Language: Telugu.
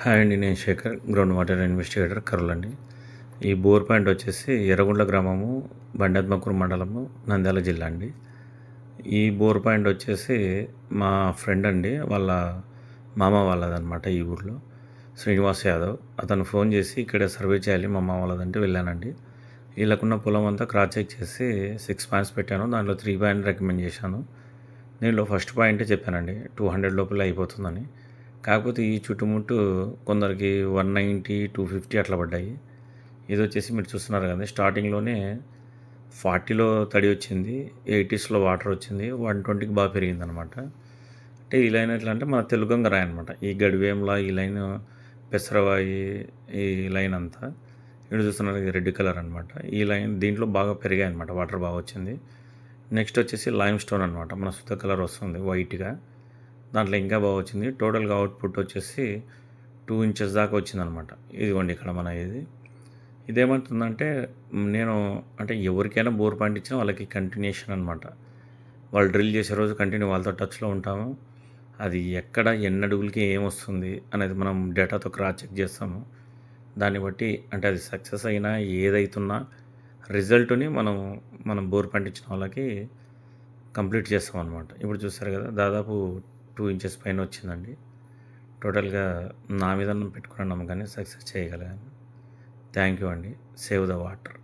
హాయ్ అండి, నేను Shekhar, ground water investigator, Kurnool అండి. ఈ బోర్ పాయింట్ వచ్చేసి ఎర్రగుంట్ల గ్రామము, బండాత్మకూరు మండలము, నంద్యాల జిల్లా అండి. ఈ బోర్ పాయింట్ వచ్చేసి మా ఫ్రెండ్ అండి, వాళ్ళ మామ వాళ్ళదనమాట. ఈ ఊర్లో శ్రీనివాస్ యాదవ్ అతను ఫోన్ చేసి ఇక్కడ సర్వే చేయాలి మా మామ వాళ్ళదంటే వెళ్ళానండి. వీళ్ళకున్న పొలం అంతా క్రాస్ చెక్ చేసి 6 పాయింట్స్ పెట్టాను. దాంట్లో 3 పాయింట్ రికమెండ్ చేశాను. దీనిలో ఫస్ట్ పాయింటే చెప్పానండి, 200 లోపల అయిపోతుందని. కాకపోతే ఈ చుట్టుముట్టు కొందరికి 190, 250 అట్లా పడ్డాయి. ఇది వచ్చేసి మీరు చూస్తున్నారు కదా, స్టార్టింగ్లోనే 40లో తడి వచ్చింది, 80స్లో వాటర్ వచ్చింది, 120కి బాగా పెరిగిందనమాట. అంటే ఈ లైన్ ఎట్లా అంటే మన తెలుగంగ రాయి అనమాట. ఈ గడివేంలా ఈ లైన్ పెసరవాయి, ఈ లైన్ అంతా ఇక్కడ చూస్తున్నారు, ఇది రెడ్ కలర్ అనమాట. ఈ లైన్ దీంట్లో బాగా పెరిగాయి అనమాట, వాటర్ బాగా వచ్చింది. నెక్స్ట్ వచ్చేసి లైమ్ స్టోన్ అనమాట, మన సుత్త కలర్ వస్తుంది వైట్గా, దాంట్లో ఇంకా బాగా వచ్చింది. టోటల్గా అవుట్పుట్ వచ్చేసి 2 ఇంచెస్ దాకా వచ్చిందనమాట. ఇదిగోండి ఇక్కడ మన ఇదేమవుతుందంటే, నేను అంటే ఎవరికైనా బోర్ పాయింట్ ఇచ్చినా వాళ్ళకి కంటిన్యూషన్ అనమాట. వాళ్ళు డ్రిల్ చేసే రోజు కంటిన్యూ వాళ్ళతో టచ్లో ఉంటాము. అది ఎక్కడ ఎన్ని అడుగులకి ఏమొస్తుంది అనేది మనం డేటాతో క్రాస్ చెక్ చేస్తాము. దాన్ని బట్టి అంటే అది సక్సెస్ అయినా ఏదైతున్నా రిజల్ట్ని మనం బోర్ పాయింట్ ఇచ్చిన వాళ్ళకి కంప్లీట్ చేస్తాం అనమాట. ఇప్పుడు చూస్తారు కదా, దాదాపు 2 ఇంచెస్ పైన వచ్చిందండి. టోటల్గా నా మీద పెట్టుకున్న నమ్మకాన్ని సక్సెస్ చేయగలిగాను. థ్యాంక్ యూ అండి. Save the water.